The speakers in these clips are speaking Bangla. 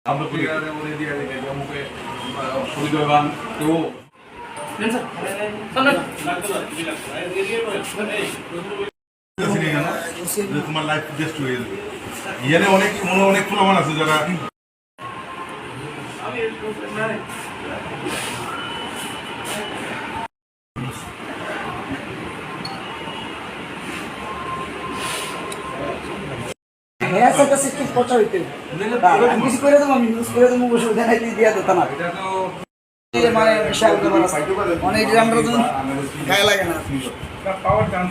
Hablo con ella de un día de que yo me fui van tú. তোমার লাইফ বেস্ট হয়ে যাবে। ইয়ানে অনেক অনেক প্রমাণ আছে যারা ऐसा तो सिर्फ पहुंचा होते हैं किसी को तो मम्मी उसको तो मुझे सुविधा नहीं दिया तो ना ये हमारे विशाल के बड़ा অনেক আমরা তো গায়ে লাগে না পাওয়ার চান্স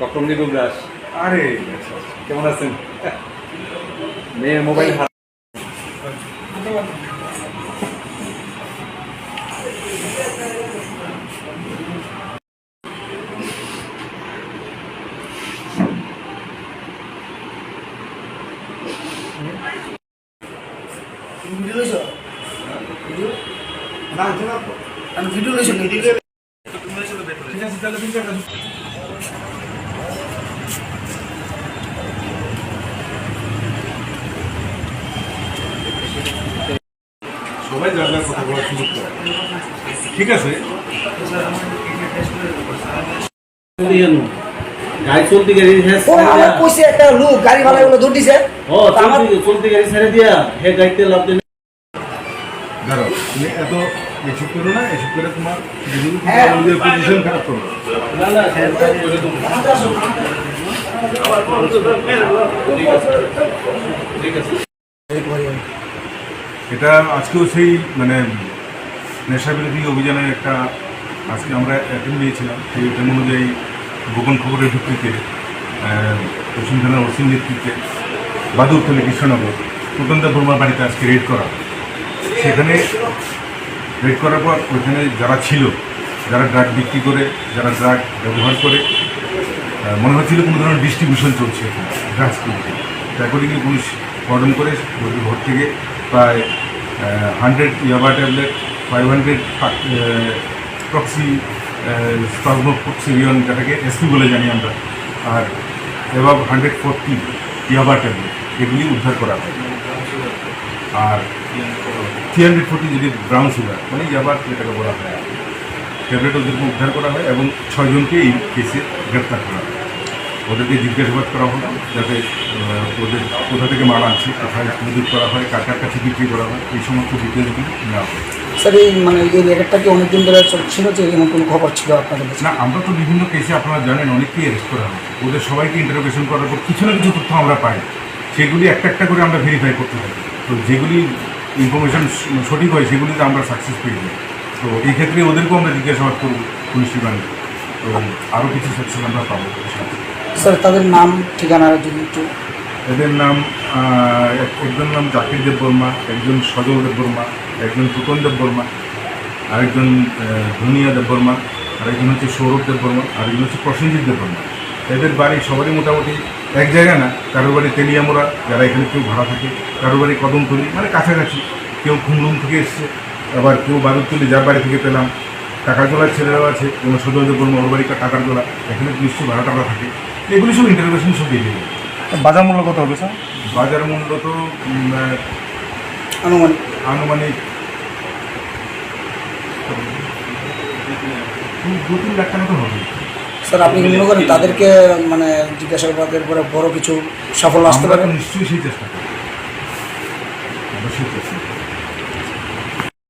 ডক্টর নিদুল দাস আরে কেমন আছেন মেয়ের মোবাইল হাত ভিডিও লইছো ভিডিও না না আমি ভিডিও লইছো ঠিক আছে তাহলে তিন চারটা সবাই জানলার কথা বলার সুযোগ করে ঠিক আছে গাড়ি চলতি গাড়ি আমার কইছে একটা লোক গাড়ি ভাড়া গুলো ধর দিছে ও চলতি গাড়ি ছেড়ে দিয়া হে গাড়িতে লাভ দেন দাঁড়াও তুমি এত এসব করো না এসব করে তোমার নিজের পজিশন খারাপ করো না না ঠিক আছে এটা আজকেও সেই মানে নেশা বিরোধী অভিযানের একটা আজকে আমরা অ্যাটেন্ড নিয়েছিলাম সেই অ্যাটেন্ড অনুযায়ী গোপন খবরের ভিত্তিতে পশ্চিম থানার ওসির নেতৃত্বে বাদুরতলী কৃষ্ণনগর সুতন্ত্র বর্মার বাড়িতে আজকে রেড করা সেখানে রেড করার পর ওইখানে যারা ছিল যারা ড্রাগ বিক্রি করে যারা ড্রাগ ব্যবহার করে মনে হচ্ছিল কোনো ধরনের ডিস্ট্রিবিউশন চলছে ড্রাগস কিনতে অ্যাকর্ডিংলি পুলিশ অর্ডন করে ওদের ঘর থেকে প্রায় 100 ইয়াবা ট্যাবলেট 500 প্রক্সি স্পাজমোক্সিলিয়ন যেটাকে এসপি বলে জানি আমরা আর এবার 140 ইয়াবা ট্যাবলেট এগুলি উদ্ধার করা হয় আর 340 যদি ব্রাউন সুগার মানে ইয়াবার যেটাকে বলা হয় ট্যাবলেট ওদেরকে উদ্ধার করা হয় এবং 6 জনকে এই কেসে গ্রেপ্তার করা হয় ওদেরকে জিজ্ঞাসাবাদ করা হলো যাতে ওদের কোথা থেকে মাল আনছে কোথায় মজুত করা হয় কার কার কাছে বিক্রি করা হয় এই সমস্ত ডিটেলসগুলি নেওয়া হয় স্যার এই মানে এই রেকর্ডটা কি অনেকদিন ধরে চলছিল যে এমন কোনো খবর ছিল আপনাদের কাছে না আমরা তো বিভিন্ন কেসে আপনারা জানেন অনেককেই অ্যারেস্ট করা হয় ওদের সবাইকে ইন্টারোগেশন করার পর কিছু না কিছু তথ্য আমরা পাই সেগুলি একটা একটা করে আমরা ভেরিফাই করতে থাকি তো যেগুলি ইনফরমেশান সঠিক হয় সেগুলিতে আমরা সাকসেস পেয়ে যাই তো এই ক্ষেত্রে ওদেরকেও আমরা জিজ্ঞাসাবাদ করব পুলিশ বিভাগে তো আরও কিছু সাকসেস আমরা পাবো স্যার তাদের নাম ঠিকানা যদি একটু এদের নাম একজন নাম জাকির দেব বর্মা একজন সজল দেব বর্মা একজন ফুকন দেব বর্মা আরেকজন ধনিয়া দেব বর্মা আরেকজন হচ্ছে সৌরভ দেব বর্মা আরেকজন হচ্ছে প্রসেনজিৎ দেব বর্মা এদের বাড়ি সবারই মোটামুটি এক জায়গায় না কারোর বাড়ি তেলিয়ামোড়া যারা এখানে কেউ ভাড়া থাকে কারোর বাড়ি কদমতলি মানে কাছাকাছি কেউ খুমলুম থেকে এসছে আবার কেউ বাদুরতলি যার বাড়ি থেকে পেলাম টাকারজোলার ছেলেরাও আছে যেমন সজল দেব বর্মা ওর বাড়ি টাকারজোলা এখানে নিশ্চয়ই ভাড়া টাকা থাকে এগুলি সব ইন্টারভেশন সব দিয়ে দেবে বাজার মূল্য কত হবে স্যার বাজার মূল্য তো আনুমানিক 2-3 লাখ টাকা তো হবে স্যার আপনি মনে করেন তাদেরকে মানে জিজ্ঞাসাবাদের পরে বড় কিছু সাফল্য আসতে পারে নিশ্চয়ই সেই চেষ্টা করি অবশ্যই চেষ্টা